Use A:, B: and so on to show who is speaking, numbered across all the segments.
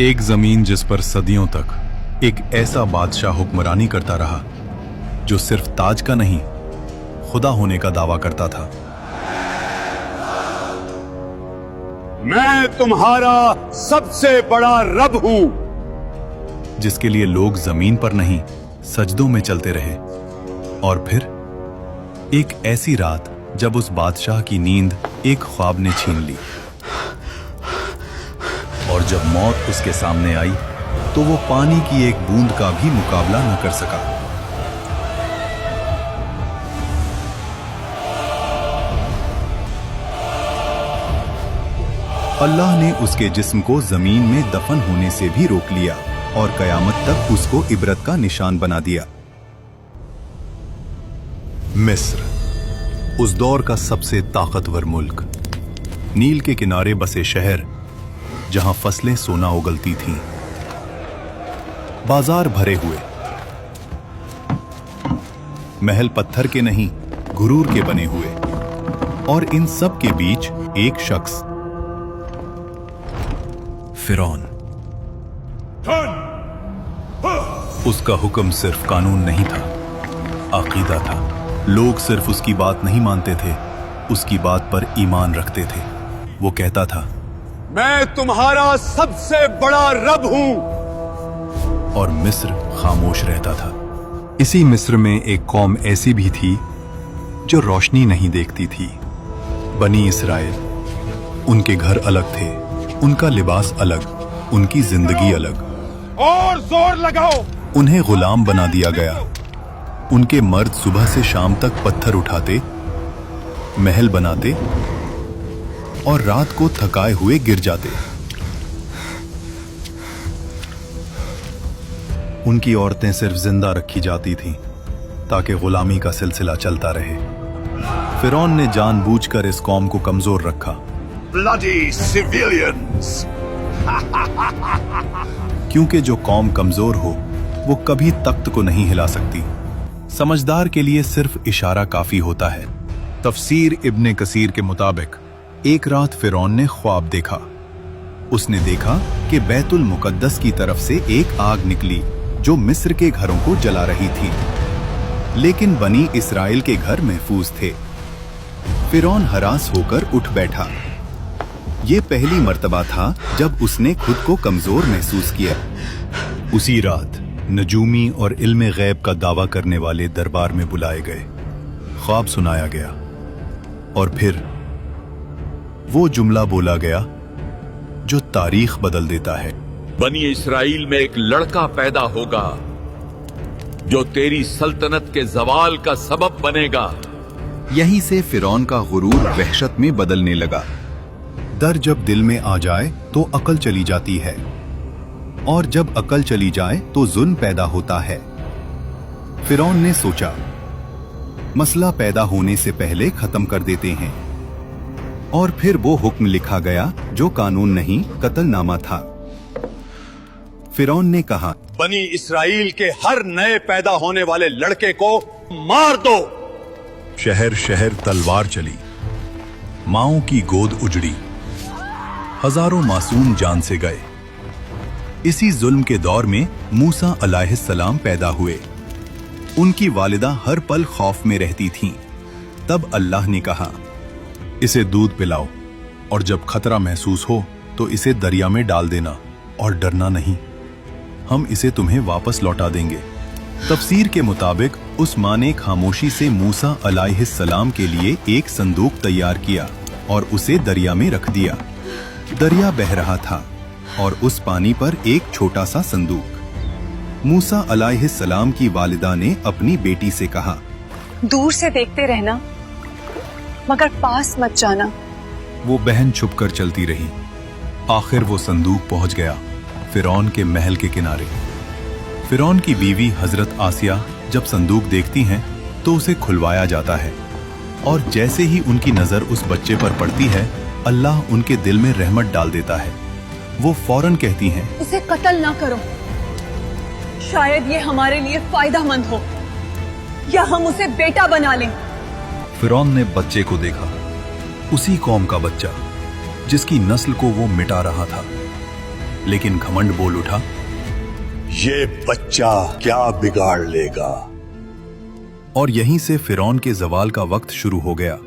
A: एक जमीन जिस पर सदियों तक एक ऐसा बादशाह हुक्मरानी करता रहा जो सिर्फ ताज का नहीं, खुदा होने का दावा करता था।
B: मैं तुम्हारा सबसे बड़ा रब हूं,
A: जिसके लिए लोग जमीन पर नहीं सजदों में चलते रहे। और फिर एक ऐसी रात जब उस बादशाह की नींद एक ख्वाब ने छीन ली, और जब मौत उसके सामने आई तो वो पानी की एक बूंद का भी मुकाबला न कर सका। अल्लाह ने उसके जिस्म को जमीन में दफन होने से भी रोक लिया और कयामत तक उसको इबरत का निशान बना दिया। मिस्र, उस दौर का सबसे ताकतवर मुल्क, नील के किनारे बसे शहर जहां फसलें सोना उगलती थीं, बाजार भरे हुए, महल पत्थर के नहीं गुरूर के बने हुए, और इन सब के बीच एक शख्स, फिरौन। उसका हुक्म सिर्फ कानून नहीं था, अकीदा था। लोग सिर्फ उसकी बात नहीं मानते थे, उसकी बात पर ईमान रखते थे। वो कहता था,
B: मैं तुम्हारा सबसे बड़ा रब हूं।
A: और मिस्र खामोश रहता था। इसी मिस्र में एक कौम ऐसी भी थी जो रोशनी नहीं देखती थी, बनी इसराइल। उनके घर अलग थे, उनका लिबास अलग, उनकी जिंदगी अलग।
B: और जोर लगाओ।
A: उन्हें गुलाम बना दिया गया। उनके मर्द सुबह से शाम तक पत्थर उठाते, महल बनाते और रात को थकाए हुए गिर जाते। उनकी औरतें सिर्फ जिंदा रखी जाती थीं ताकि गुलामी का सिलसिला चलता रहे। फिरौन ने जानबूझकर इस कौम को कमजोर रखा।
B: Bloody civilians!
A: क्योंकि जो कौम कमजोर हो वो कभी तख्त को नहीं हिला सकती। समझदार के लिए सिर्फ इशारा काफी होता है। तफसीर इब्ने कसीर के मुताबिक एक रात फिरौन ने ख्वाब देखा। उसने देखा कि बैतुल मुकद्दस की तरफ से एक आग निकली जो मिस्र के घरों को जला रही थी, लेकिन बनी इसराइल के घर महफूज थे। फिरौन हरास होकर उठ बैठा। ये पहली मर्तबा था जब उसने खुद को कमजोर महसूस किया। उसी रात नजूमी और इल्मे गैब का दावा करने वाले दरबार में बुलाए गए। ख्वाब सुनाया गया और फिर वो जुमला बोला गया जो तारीख बदल देता है।
C: बनी इस्राइल में एक लड़का पैदा होगा जो तेरी सल्तनत के जवाल का सबब बनेगा।
A: यहीं से फिरौन का गुरूर वहशत में बदलने लगा। डर जब दिल में आ जाए तो अकल चली जाती है, और जब अकल चली जाए तो जुल्म पैदा होता है। फिरौन ने सोचा, मसला पैदा होने से पहले खत्म कर देते हैं। और फिर वो हुक्म लिखा गया जो कानून नहीं, कत्लनामा था। फिरौन ने कहा,
B: बनी इसराइल के हर नए पैदा होने वाले लड़के को मार दो।
A: शहर शहर तलवार चली, माओं की गोद उजड़ी, हजारों मासूम जान से गए। इसी जुल्म के दौर में मूसा अलैहिस्सलाम पैदा हुए। उनकी वालिदा हर पल खौफ में रहती थीं। तब अल्लाह ने कहा, इसे दूध पिलाओ, और जब खतरा महसूस हो तो इसे दरिया में डाल देना, और डरना नहीं, हम इसे तुम्हें वापस लौटा देंगे। तफसीर के मुताबिक उस माँ ने खामोशी से मूसा अलैहिस्सलाम के लिए एक संदूक तैयार किया और उसे दरिया में रख दिया। दरिया बह रहा था और उस पानी पर एक छोटा सा संदूक। मूसा अलैहिस्सलाम की वालिदा ने अपनी बेटी से कहा,
D: दूर से देखते रहना, मगर पास मत जाना।
A: वो बहन छुपकर चलती रही। आखिर वो संदूक पहुंच गया फिरौन के महल के किनारे। फिरौन की बीवी हजरत आसिया जब संदूक देखती हैं तो उसे खुलवाया जाता है, और जैसे ही उनकी नजर उस बच्चे पर पड़ती है, अल्लाह उनके दिल में रहमत डाल देता है। वो फौरन कहती हैं,
D: इसे कत्ल ना करो, शायद ये हमारे लिए फायदेमंद हो, या हम उसे बेटा बना लें।
A: फिरौन ने बच्चे को देखा, उसी कौम का बच्चा जिसकी नस्ल को वो मिटा रहा था। लेकिन घमंड बोल उठा,
B: ये बच्चा क्या बिगाड़ लेगा।
A: और यहीं से फिरौन के जवाल का वक्त शुरू हो गया।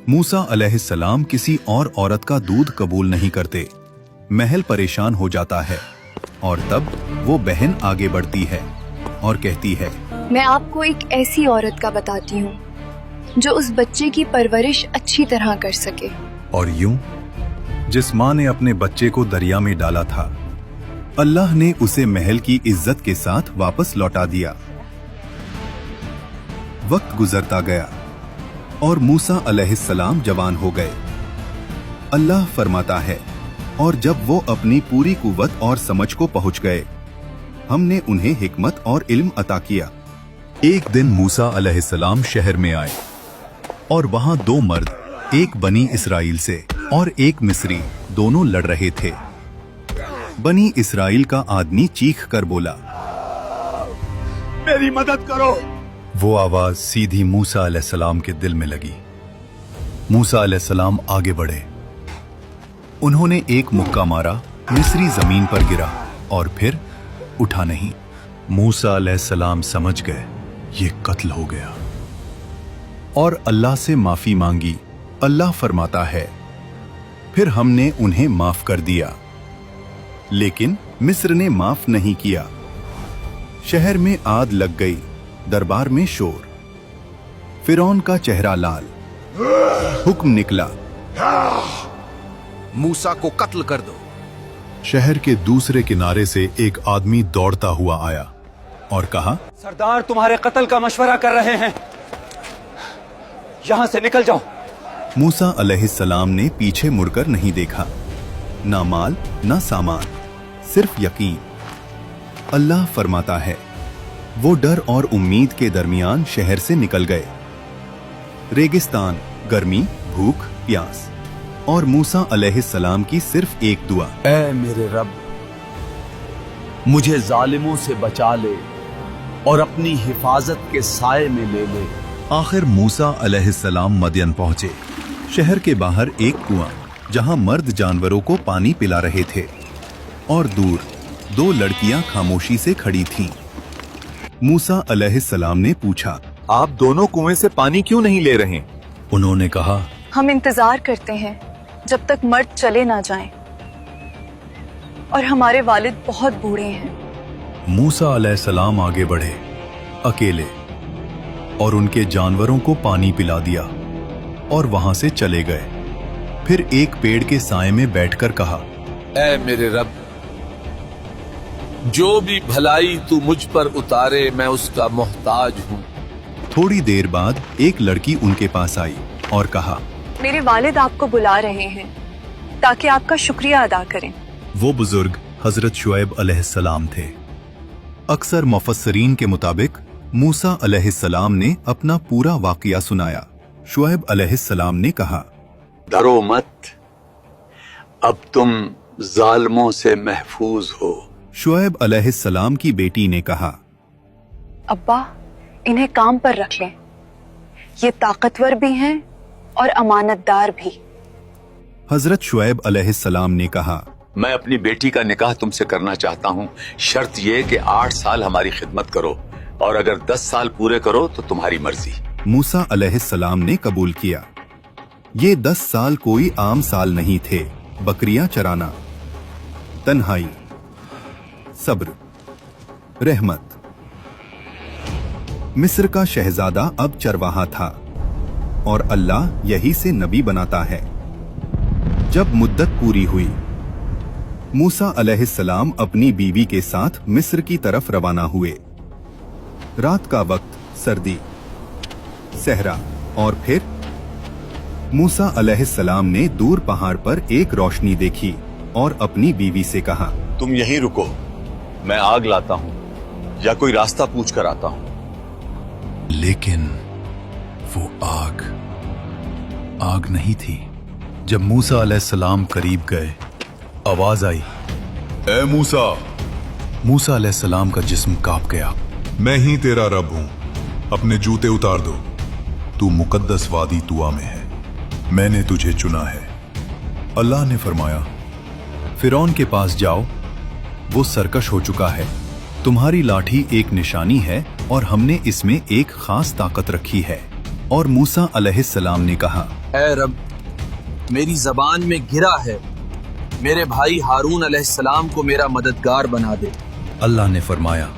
A: मूसा अलैहिस्सलाम किसी और औरत का दूध कबूल नहीं करते। महल परेशान हो जाता है और तब वो बहन आगे बढ़ती है और कहती है,
E: मैं आपको एक ऐसी औरत का बताती हूँ जो उस बच्चे की परवरिश अच्छी तरह कर सके।
A: और यूं जिस माँ ने अपने बच्चे को दरिया में डाला था, अल्लाह ने उसे महल की इज्जत के साथ वापस लौटा दिया। वक्त गुजरता गया और मूसा अलैहिस्सलाम जवान हो गए। अल्लाह फरमाता है, और जब वो अपनी पूरी कुव्वत और समझ को पहुंच गए, हमने उन्हें हिकमत और इल्म अता किया। एक दिन मूसा अलैहिस्सलाम शहर में आए और वहां दो मर्द, एक बनी इसराइल से और एक मिस्री, दोनों लड़ रहे थे। बनी इसराइल का आदमी चीख कर बोला,
B: मेरी मदद करो।
A: वो आवाज सीधी मूसा अलैहिस्सलाम के दिल में लगी। मूसा अलैहिस्सलाम आगे बढ़े। उन्होंने एक मुक्का मारा, मिस्री जमीन पर गिरा और फिर उठा नहीं। मूसा अलैहिस्सलाम समझ गए ये कत्ल हो गया और अल्लाह से माफी मांगी। अल्लाह फरमाता है, फिर हमने उन्हें माफ कर दिया, लेकिन मिस्र ने माफ नहीं किया। शहर में आग लग गई, दरबार में शोर। फिरौन का चेहरा लाल। हुक्म निकला,
F: मूसा को कत्ल कर दो।
A: शहर के दूसरे किनारे से एक आदमी दौड़ता हुआ आया और कहा,
G: सरदार तुम्हारे कत्ल का मशवरा कर रहे हैं, यहां से निकल जाओ।
A: मूसा अलैहिस्सलाम ने पीछे मुड़कर नहीं देखा। ना माल ना सामान, सिर्फ यकीन। अल्लाह फरमाता है, वो डर और उम्मीद के दरमियान शहर से निकल गए। रेगिस्तान, गर्मी, भूख, प्यास और मूसा अलैहिस्सलाम की सिर्फ एक दुआ,
G: ऐ मेरे रब, मुझे जालिमों से बचा ले और अपनी हिफाजत के साए में ले ले।
A: आखिर मूसा अलैहिस्सलाम मदयन पहुंचे। शहर के बाहर एक कुआं, जहां मर्द जानवरों को पानी पिला रहे थे, और दूर दो लड़कियां खामोशी से खड़ी थीं। मूसा अलैहिस्सलाम ने पूछा,
F: आप दोनों कुएं से पानी क्यों नहीं ले रहे?
A: उन्होंने कहा,
E: हम इंतजार करते हैं जब तक मर्द चले ना जाएं, और हमारे वालिद बहुत बूढ़े हैं।
A: मूसा अलैहिस्सलाम आगे बढ़े अकेले और उनके जानवरों को पानी पिला दिया और वहां से चले गए। फिर एक पेड़ के साए में बैठकर कहा,
C: ऐ मेरे रब, जो भी भलाई तू मुझ पर उतारे मैं उसका मोहताज हूँ।
A: थोड़ी देर बाद एक लड़की उनके पास आई और कहा,
E: मेरे वालिद आपको बुला रहे हैं ताकि आपका शुक्रिया अदा करें।
A: वो बुजुर्ग हजरत शुएब अलैहिस्सलाम थे। अक्सर मुफस्सरीन के मुताबिक मूसा अलैहिस्सलाम ने अपना पूरा वाकया सुनाया। शुएब अलैहिस्सलाम ने कहा,
B: डरो मत, अब तुम जालिमों से महफूज हो।
A: शुएब अलैहिस्सलाम की बेटी ने कहा,
E: अब्बा, इन्हें काम पर रख लें, ये ताकतवर भी हैं और अमानतदार भी।
A: हजरत शुएब अलैहिस्सलाम ने कहा,
C: मैं अपनी बेटी का निकाह तुमसे करना चाहता हूँ, शर्त ये कि 8 साल हमारी खिदमत करो और अगर 10 साल पूरे करो तो तुम्हारी मर्जी।
A: मूसा अलैहिस्सलाम ने कबूल किया। ये 10 साल कोई आम साल नहीं थे। बकरियां चराना, तन्हाई, सब्र, रहमत। मिस्र का शहजादा अब चरवाहा था और अल्लाह यही से नबी बनाता है। जब मुद्दत पूरी हुई, मूसा अलैहिस्सलाम अपनी बीवी के साथ मिस्र की तरफ रवाना हुए। रात का वक्त, सर्दी, सहरा, और फिर मूसा अलैहिस्सलाम ने दूर पहाड़ पर एक रोशनी देखी और अपनी बीवी से कहा,
B: तुम यहीं रुको, मैं आग लाता हूँ या कोई रास्ता पूछ कर आता हूँ।
A: लेकिन वो आग नहीं थी। जब मूसा अलैहिस्सलाम करीब गए, आवाज आई,
H: ए मूसा।
A: मूसा अलैहिस्सलाम का जिस्म कांप गया।
H: मैं ही तेरा रब हूं, अपने जूते उतार दो। तू मुकद्दस वादी तुआ में है, मैंने तुझे चुना है। अल्लाह ने फरमाया,
A: फिरौन के पास जाओ, वो सरकश हो चुका है। तुम्हारी लाठी एक निशानी है और हमने इसमें एक खास ताकत रखी है। और मूसा अलैहिस्सलाम ने कहा,
G: ऐ रब, मेरी जबान में गिरा है, मेरे भाई हारून अलैहिस्सलाम को मेरा मददगार बना दे।
A: अल्लाह ने फरमाया,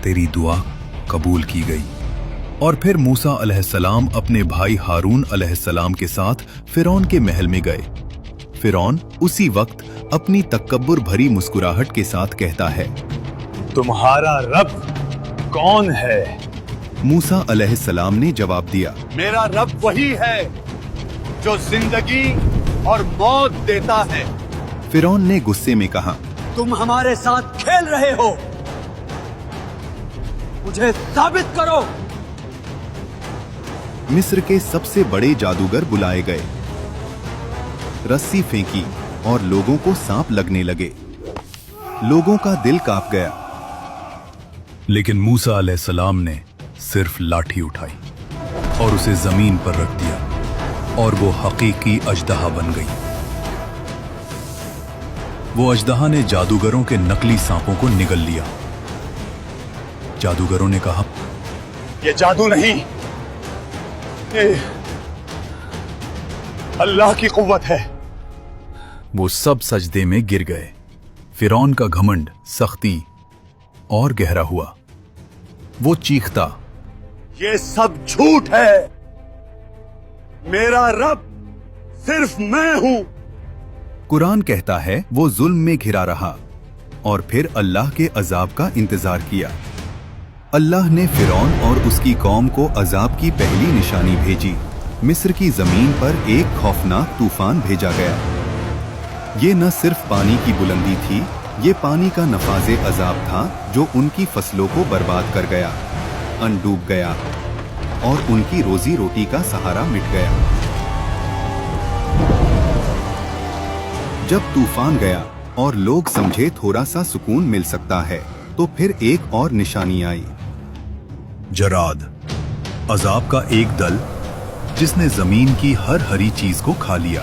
A: तेरी दुआ कबूल की गई। और फिर मूसा अलैहिस्सलाम अपने भाई हारून अलैहिस्सलाम के साथ फिरौन के महल में गए। फिरौन उसी वक्त अपनी तकब्बुर भरी मुस्कुराहट के साथ कहता है,
B: तुम्हारा रब कौन है?
A: मूसा अलैहिस्सलाम ने जवाब दिया,
B: मेरा रब वही है जो जिंदगी और मौत देता है।
A: फिरौन ने गुस्से में कहा,
G: तुम हमारे साथ खेल रहे हो, मुझे साबित करो।
A: मिस्र के सबसे बड़े जादूगर बुलाए गए। रस्सी फेंकी और लोगों को सांप लगने लगे। लोगों का दिल कांप गया। लेकिन मूसा अलैहिस्सलाम ने सिर्फ लाठी उठाई और उसे जमीन पर रख दिया और वो हकीकी अजदहा बन गई। वो अजदहा ने जादूगरों के नकली सांपों को निगल लिया। जादूगरों ने कहा,
B: ये जादू नहीं, ये अल्लाह की कुव्वत है।
A: वो सब सजदे में गिर गए। फिरौन का घमंड सख्ती और गहरा हुआ। वो चीखता,
B: ये सब झूठ है, मेरा रब सिर्फ मैं हूं।
A: कुरान कहता है वो जुल्म में घिरा रहा और फिर अल्लाह के अजाब का इंतजार किया। अल्लाह ने फिरौन और उसकी कौम को अजाब की पहली निशानी भेजी। मिस्र की जमीन पर एक खौफनाक तूफान भेजा गया। ये न सिर्फ पानी की बुलंदी थी, ये पानी का नफाजे अजाब था जो उनकी फसलों को बर्बाद कर गया, डूब गया और उनकी रोजी रोटी का सहारा मिट गया। जब तूफान गया और लोग समझे थोड़ा सा सुकून मिल सकता है, तो फिर एक और निशानी आई। जराद, अजाब का एक दल जिसने जमीन की हर हरी चीज को खा लिया।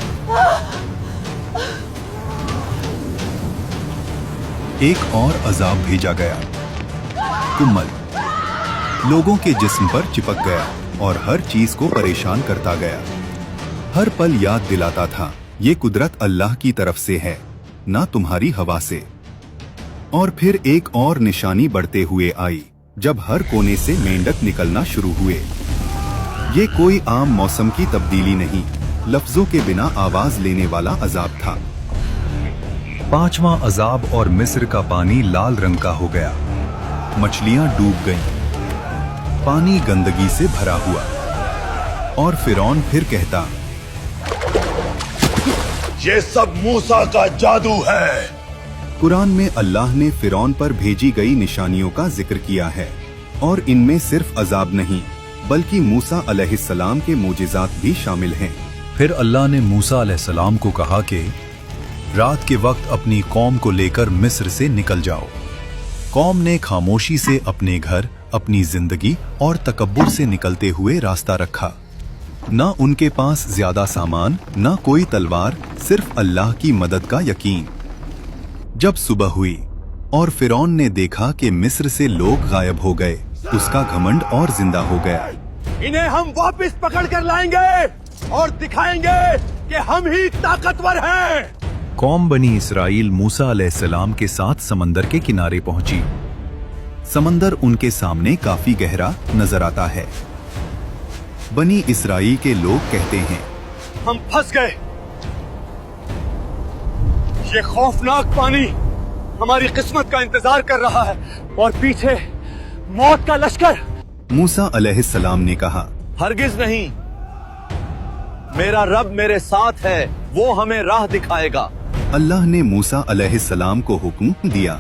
A: एक और अजाब भेजा गया, कुम्मल, लोगों के जिस्म पर चिपक गया और हर चीज को परेशान करता गया। हर पल याद दिलाता था, ये कुदरत अल्लाह की तरफ से है, ना तुम्हारी हवा से। और फिर एक और निशानी बढ़ते हुए आई, जब हर कोने से मेंढक निकलना शुरू हुए। ये कोई आम मौसम की तब्दीली नहीं, लफ्जों के बिना आवाज लेने वाला अजाब था। पांचवां अजाब और मिस्र का पानी लाल रंग का हो गया। मछलियां डूब गईं। पानी गंदगी से भरा हुआ। और फिरौन फिर कहता,
B: ये सब मूसा का जादू है।
A: कुरान में अल्लाह ने फिरौन पर भेजी गई निशानियों का जिक्र किया है और इनमें सिर्फ अजाब नहीं बल्कि मूसा अलैहिस्सलाम के मोजिज़ात भी शामिल हैं। फिर अल्लाह ने मूसा अलैहिस्सलाम को कहा कि रात के वक्त अपनी कौम को लेकर मिस्र से निकल जाओ। कौम ने खामोशी से अपने घर, अपनी जिंदगी और तकब्बुर से निकलते हुए रास्ता रखा। न उनके पास ज्यादा सामान, न कोई तलवार, सिर्फ अल्लाह की मदद का यकीन। जब सुबह हुई और फिरौन ने देखा कि मिस्र से लोग गायब हो गए, उसका घमंड और जिंदा हो गया।
B: इन्हें हम वापस पकड़ कर लाएंगे और दिखाएंगे कि हम ही ताकतवर हैं।
A: कौम बनी इसराइल मूसा अलैहिस्सलाम के साथ समंदर के किनारे पहुंची। समंदर उनके सामने काफी गहरा नजर आता है। बनी इसराइल के लोग कहते हैं,
B: हम फंस गए। ये खौफनाक पानी हमारी किस्मत का इंतजार कर रहा है और पीछे मौत का लश्कर।
A: मूसा अलैहिस्सलाम ने कहा,
B: हरगिज नहीं, मेरा रब मेरे साथ है, वो हमें राह दिखाएगा।
A: अल्लाह ने मूसा अलैहिस्सलाम को हुक्म दिया,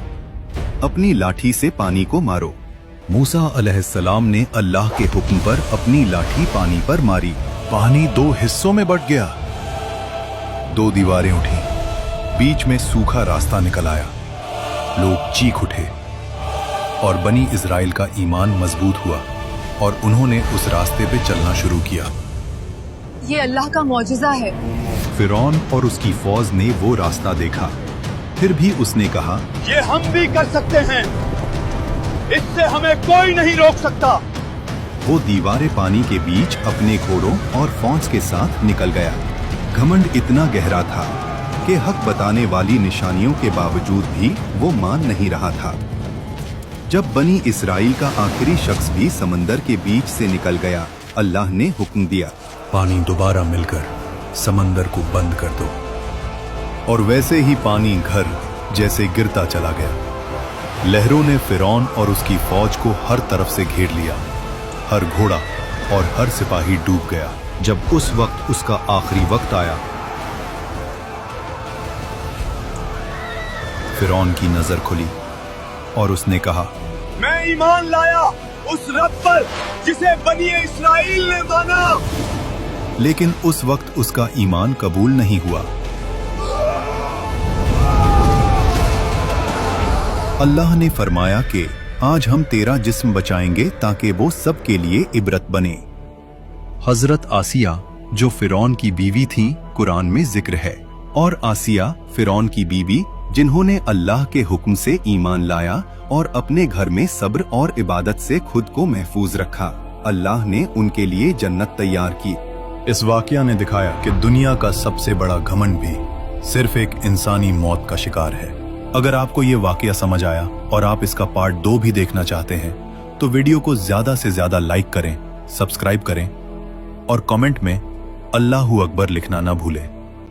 A: अपनी लाठी से पानी को मारो। मूसा अलैहिस्सलाम ने अल्लाह के हुक्म पर अपनी लाठी पानी पर मारी। पानी दो हिस्सों में बंट गया। दो दीवारें उठी, बीच में सूखा रास्ता निकल आया। लोग चीख उठे और बनी इजराइल का ईमान मजबूत हुआ और उन्होंने उस रास्ते पे चलना शुरू किया।
D: ये अल्लाह का मौजिज़ा है।
A: फिरौन और उसकी फौज ने वो रास्ता देखा फिर भी उसने कहा,
B: ये हम भी कर सकते हैं, इससे हमें कोई नहीं रोक सकता।
A: वो दीवारे पानी के बीच अपने घोड़ों और फौज के साथ निकल गया। घमंड इतना गहरा था कि हक बताने वाली निशानियों के बावजूद भी वो मान नहीं रहा था। जब बनी इस्राइल का आखिरी शख्स भी समंदर के बीच से निकल गया, अल्लाह ने हुक्म दिया,
H: पानी दोबारा मिलकर समंदर को बंद कर दो।
A: और वैसे ही पानी घर जैसे गिरता चला गया। लहरों ने फिरौन और उसकी फौज को हर तरफ से घेर लिया। हर घोड़ा और हर सिपाही डूब गया। जब उस वक्त उसका आखिरी वक्त आया, फिरौन की नजर खुली और उसने कहा,
B: मैं ईमान लाया उस रब पर जिसे बनी इस्राइल ने माना।
A: लेकिन उस वक्त उसका ईमान कबूल नहीं हुआ। अल्लाह ने फरमाया कि आज हम तेरा जिस्म बचाएंगे ताकि वो सबके लिए इबरत बने। हजरत आसिया जो फिरौन की बीवी थी, कुरान में जिक्र है। और आसिया फिरौन की बीवी जिन्होंने अल्लाह के हुक्म से ईमान लाया और अपने घर में सब्र और इबादत से खुद को महफूज रखा, अल्लाह ने उनके लिए जन्नत तैयार की।
H: इस वाकया ने दिखाया कि दुनिया का सबसे बड़ा घमंड भी सिर्फ एक इंसानी मौत का शिकार है।
A: अगर आपको ये वाकया समझ आया और आप इसका पार्ट 2 भी देखना चाहते हैं तो वीडियो को ज्यादा से ज्यादा लाइक करें, सब्सक्राइब करें और कमेंट में अल्लाहू अकबर लिखना ना भूलें।